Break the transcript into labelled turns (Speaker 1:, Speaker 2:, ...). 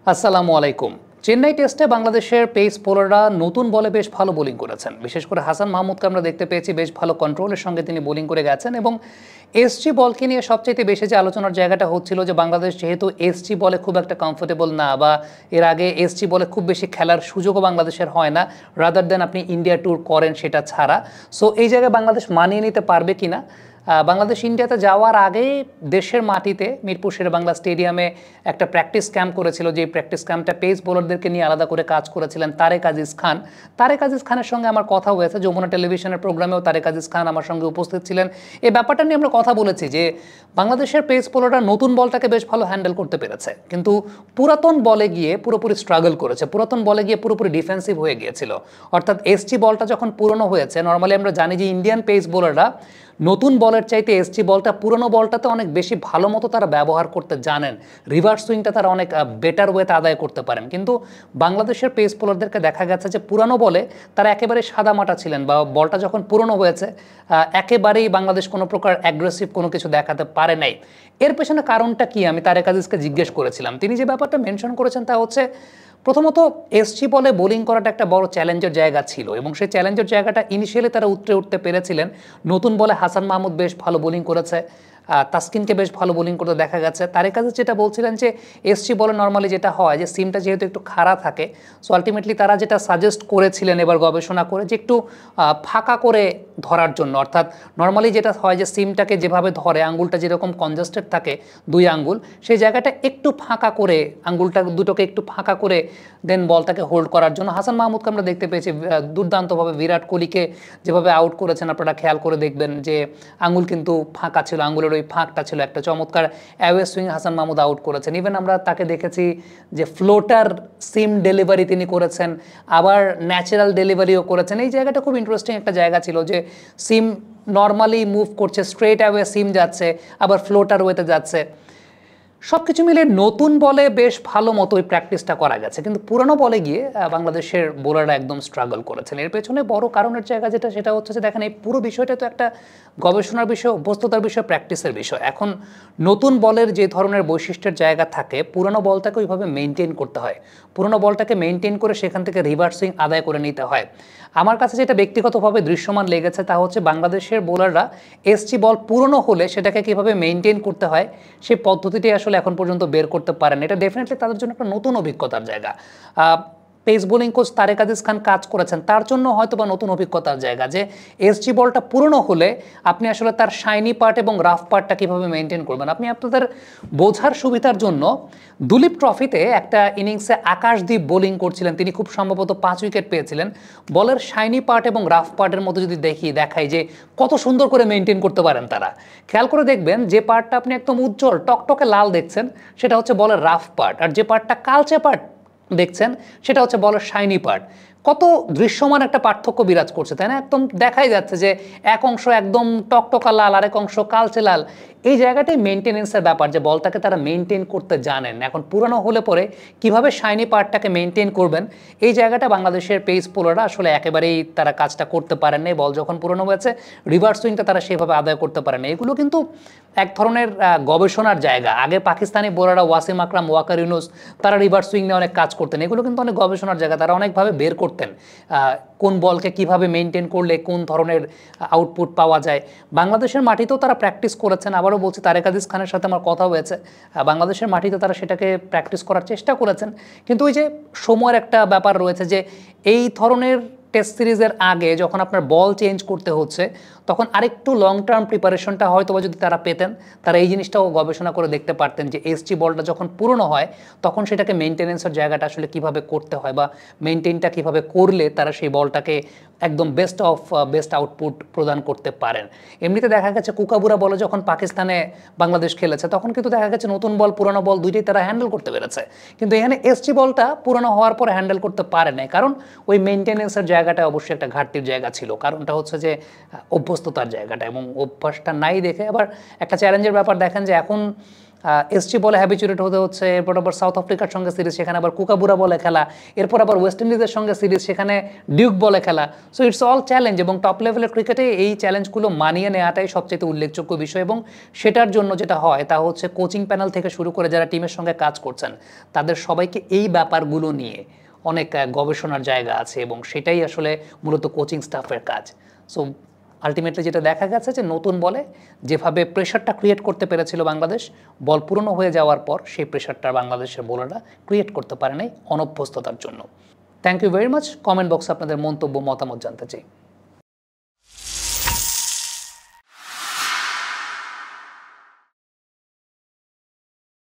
Speaker 1: আসসালামু আলাইকুম। চেন্নাই টেস্টে বাংলাদেশের পেস বোলাররা নতুন বলে বেশ ভালো বোলিং করেছেন। বিশেষ করে হাসান মাহমুদকে আমরা দেখতে পেয়েছি বেশ ভালো কন্ট্রোলের সঙ্গে তিনি বোলিং করে গেছেন এবং এসজি বলকে নিয়ে সবচাইতে বেশি যে আলোচনার জায়গাটা হচ্ছিল যে বাংলাদেশ যেহেতু এসজি বলে খুব একটা কমফোর্টেবল না বা এর আগে এসজি বলে খুব বেশি খেলার সুযোগও বাংলাদেশের হয় না, রাদার দেন আপনি ইন্ডিয়া ট্যুর করেন সেটা ছাড়া। সো এই জায়গায় বাংলাদেশ মানিয়ে নিতে পারবে কিনা। বাংলাদেশ ইন্ডিয়াতে যাওয়ার আগেই দেশের মাটিতে মিরপুর শেরেবাংলা স্টেডিয়ামে একটা প্র্যাকটিস ক্যাম্প করেছিল, যে প্র্যাকটিস ক্যাম্পটা পেস বোলারদেরকে নিয়ে আলাদা করে কাজ করেছিলেন তারেক আজিজ খান। তারেক আজিজ খানের সঙ্গে আমার কথা হয়েছে, যমুনা টেলিভিশনের প্রোগ্রামেও তারেক আজিজ খান আমার সঙ্গে উপস্থিত ছিলেন। এই ব্যাপারটা নিয়ে আমরা কথা বলেছি যে বাংলাদেশের পেস বোলাররা নতুন বলটাকে বেশ ভালো হ্যান্ডেল করতে পেরেছে, কিন্তু পুরাতন বলে গিয়ে পুরোপুরি স্ট্রাগল করেছে, পুরাতন বলে গিয়ে পুরোপুরি ডিফেন্সিভ হয়ে গিয়েছিল। অর্থাৎ এসজি বলটা যখন পুরনো হয়েছে, নর্মালি আমরা জানি যে ইন্ডিয়ান পেস বোলাররা নতুন বলের চাইতে এসজি বলটা পুরনো বলটাতে অনেক বেশি ভালো মতো তারা ব্যবহার করতে জানেন, রিভার্স সুইংটা তারা অনেক বেটার ওয়েতে আদায় করতে পারেন। কিন্তু বাংলাদেশের পেস বোলারদেরকে দেখা গেছে যে পুরানো বলে তারা একেবারে সাদামাটা ছিলেন, বা বলটা যখন পুরনো হয়েছে একেবারেই বাংলাদেশ কোনো প্রকার অ্যাগ্রেসিভ কোনো কিছু দেখাতে পারে নাই। এর পেছনে কারণটা কি আমি তারেক আজিজকে জিজ্ঞেস করেছিলাম। তিনি যে ব্যাপারটা মেনশন করেছেন তা হচ্ছে, প্রথমত এসজি বলে বোলিং করাটা একটা বড় চ্যালেঞ্জের জায়গা ছিল এবং সেই চ্যালেঞ্জের জায়গাটা ইনিশিয়ালি তারা উঠতে পেরেছিলেন। নতুন বলে হাসান মাহমুদ বেশ ভালো বোলিং করেছে, তাসকিনকে বেশ ভালো বোলিং করতে দেখা গেছে। তারেক আজিজ যেটা বলছিলেন যে এসজি বলে নর্মালি যেটা হয় যে সিমটা যেহেতু একটু খাড়া থাকে, সো আলটিমেটলি তারা যেটা সাজেস্ট করেছিলেন এবার গবেষণা করে যে একটু ফাঁকা করে ধরার জন্য, অর্থাৎ নর্মালি যেটা হয় যে সিমটাকে যেভাবে ধরে আঙ্গুলটা যেরকম কনজাস্টেড থাকে দুই আঙ্গুল, সেই জায়গাটা একটু ফাঁকা করে আঙ্গুলটা দুটোকে একটু ফাঁকা করে দেন বলটাকে হোল্ড করার জন্য হাসান মাহমুদকে আমরা দেখতে পেয়েছি দুর্দান্তভাবে বিরাট কোহলিকে যেভাবে আউট করেছেন আপনারা খেয়াল করে দেখবেন যে আঙ্গুল কিন্তু ফাঁকা ছিল, আঙ্গুলের ওই ফাঁকটা ছিল একটা চমৎকার away swing Hasan Mahmud out করেছেন। ইভেন আমরা তাকে দেখেছি যে ফ্লোটার সিম ডেলিভারি তিনি করেছেন, আবার ন্যাচারাল ডেলিভারিও করেছেন। এই জায়গাটা খুব ইন্টারেস্টিং একটা জায়গা ছিল যে সিম নর্মালি মুভ করছে, স্ট্রেট অ্যাওয়ে সিম যাচ্ছে, আবার ফ্লোটার ওয়েতে যাচ্ছে। সব কিছু মিলে নতুন বলে বেশ ভালো মতো ওই প্র্যাকটিসটা করা গেছে, কিন্তু পুরনো বলে গিয়ে বাংলাদেশের বোলাররা একদম স্ট্রাগল করেছেন। এর পেছনে বড় কারণের জায়গা যেটা সেটা হচ্ছে যে দেখেন এই পুরো বিষয়টা তো একটা গবেষণার বিষয়, অভ্যস্ততার বিষয়, প্র্যাকটিসের বিষয়। এখন নতুন বলের যে ধরনের বৈশিষ্ট্যের জায়গা থাকে, পুরনো বলটাকে ওইভাবে মেনটেন করতে হয়, পুরনো বলটাকে মেনটেন করে সেখান থেকে রিভার্স সুইং আদায় করে নিতে হয়। আমার কাছে যেটা ব্যক্তিগতভাবে দৃশ্যমান লেগেছে তা হচ্ছে বাংলাদেশের বোলাররা এসজি বল পুরনো হলে সেটাকে কীভাবে মেনটেন করতে হয় সেই পদ্ধতিটি আসলে এখন পর্যন্ত বের করতে পারেন। এটা ডেফিনেটলি তাদের জন্য একটা নতুন অভিজ্ঞতার জায়গা। Pace bowling coach Tarek Aziz Khan কাজ করেছেন, তার জন্য হয়তো বা নতুন অভিজ্ঞতার জায়গা যে এসজি বলটা পুরনো হলে আপনি আসলে তার শাইনি পার্ট এবং রাফ পার্টটা কীভাবে মেনটেন করবেন। আপনি আপনাদের বোঝার সুবিধার জন্য দুলীপ ট্রফিতে একটা ইনিংসে আকাশদীপ বোলিং করছিলেন, তিনি খুব সম্ভবত 5 উইকেট পেয়েছিলেন। বলের শাইনি পার্ট এবং রাফ পার্টের মধ্যে যদি দেখাই যে কত সুন্দর করে মেনটেন করতে পারেন তারা, খেয়াল করে দেখবেন যে পার্টটা আপনি একদম উজ্জ্বল টকটকে লাল দেখছেন সেটা হচ্ছে বলের রাফ পার্ট, আর যে পার্টটা কালচে পার্ট দেখছেন সেটা হচ্ছে বলের শাইনি পার্ট। কত দৃশ্যমান একটা পার্থক্য বিরাজ করছে, তাই না? একদম দেখাই যাচ্ছে যে এক অংশ একদম টকটকা লাল, আরেক অংশ কালচে লাল। এই জায়গাটাই মেনটেনেন্সের ব্যাপার, যে বলটাকে তারা মেনটেন করতে জানেন। এখন পুরানো হলে পরে কিভাবে শাইনি পার্টটাকে মেনটেন করবেন, এই জায়গাটা বাংলাদেশের পেস বোলাররা আসলে একেবারেই তারা কাজটা করতে পারেন না। বল যখন পুরনো হয়েছে রিভার্স সুইংটা তারা সেভাবে আদায় করতে পারেন না। এগুলো কিন্তু এক ধরনের গবেষণার জায়গা। আগে পাকিস্তানি বোলাররা ওয়াসিম আকরাম, ওয়াকার ইউনুস তারা রিভার্স সুইং নিয়ে অনেক কাজ করতেন, এগুলো কিন্তু অনেক গবেষণার জায়গা। তারা অনেকভাবে বের করতেন কোন বলকে কিভাবে মেনটেন করলে কোন ধরনের আউটপুট পাওয়া যায়। বাংলাদেশের মাটিতেও তারা প্র্যাকটিস করেছেন। আবারও বলছি, তারেক আজিজ খানের সাথে আমার কথা হয়েছে, বাংলাদেশের মাটিতে তারা সেটাকে প্র্যাকটিস করার চেষ্টা করেছেন। কিন্তু ওই যে সময়ের একটা ব্যাপার রয়েছে যে এই ধরনের টেস্ট সিরিজের আগে যখন আপনার বল চেঞ্জ করতে হচ্ছে তখন আরেকটু লং টার্ম প্রিপারেশনটা হয়তো বা যদি তারা পেতেন, তারা এই জিনিসটাও গবেষণা করে দেখতে পারতেন যে এসজি বলটা যখন পুরনো হয় তখন সেটাকে মেনটেনেন্সের জায়গাটা আসলে কিভাবে করতে হয় বা মেনটেনটা কিভাবে করলে তারা সেই বলটাকে একদম বেস্ট আউটপুট প্রদান করতে পারেন। এমনিতে দেখা গেছে কুকাবুরা বলে যখন পাকিস্তানে বাংলাদেশ খেলেছে তখন কিন্তু দেখা গেছে নতুন বল পুরনো বল দুইটাই তারা হ্যান্ডেল করতে পেরেছে, কিন্তু এখানে এসজি বলটা পুরনো হওয়ার পরে হ্যান্ডেল করতে পারে নাই, কারণ ওই মেনটেনেন্সের জায়গাটা অবশ্যই একটা ঘাটতির জায়গা ছিল। কারণটা হচ্ছে যে অভ্যস্ততার জায়গাটা, এবং অভ্যাসটা নাই দেখে আবার একটা চ্যালেঞ্জের ব্যাপার দেখেন যে এখন এসজি বলে হ্যাবিচুয়েট হতে হচ্ছে, এরপর আবার সাউথ আফ্রিকার সঙ্গে সিরিজ, সেখানে আবার কুকাবুরা বলে খেলা, এরপর আবার ওয়েস্ট ইন্ডিজের সঙ্গে সিরিজ, সেখানে ডিউক বলে খেলা। সো ইটস অল চ্যালেঞ্জ, এবং টপ লেভেলের ক্রিকেটে এই চ্যালেঞ্জগুলো মানিয়ে নেওয়াটাই সবচেয়ে উল্লেখযোগ্য বিষয়। এবং সেটার জন্য যেটা হয় তা হচ্ছে কোচিং প্যানেল থেকে শুরু করে যারা টিমের সঙ্গে কাজ করছেন তাদের সবাইকে এই ব্যাপারগুলো নিয়ে অনেক গবেষণার জায়গা আছে, এবং সেটাই আসলে মূলত কোচিং স্টাফের কাজ। সো আলটিমেটলি যেটা দেখা গেছে যে নতুন বলে যেভাবে প্রেশারটা ক্রিয়েট করতে পেরেছিল বাংলাদেশ, বল পুরনো হয়ে যাওয়ার পর সেই প্রেশারটা বাংলাদেশের বোলাররা ক্রিয়েট করতে পারে নাই অনভ্যস্ততার জন্য। Thank you very much. Comment বক্সে আপনাদের মন্তব্য মতামত জানতে চাই।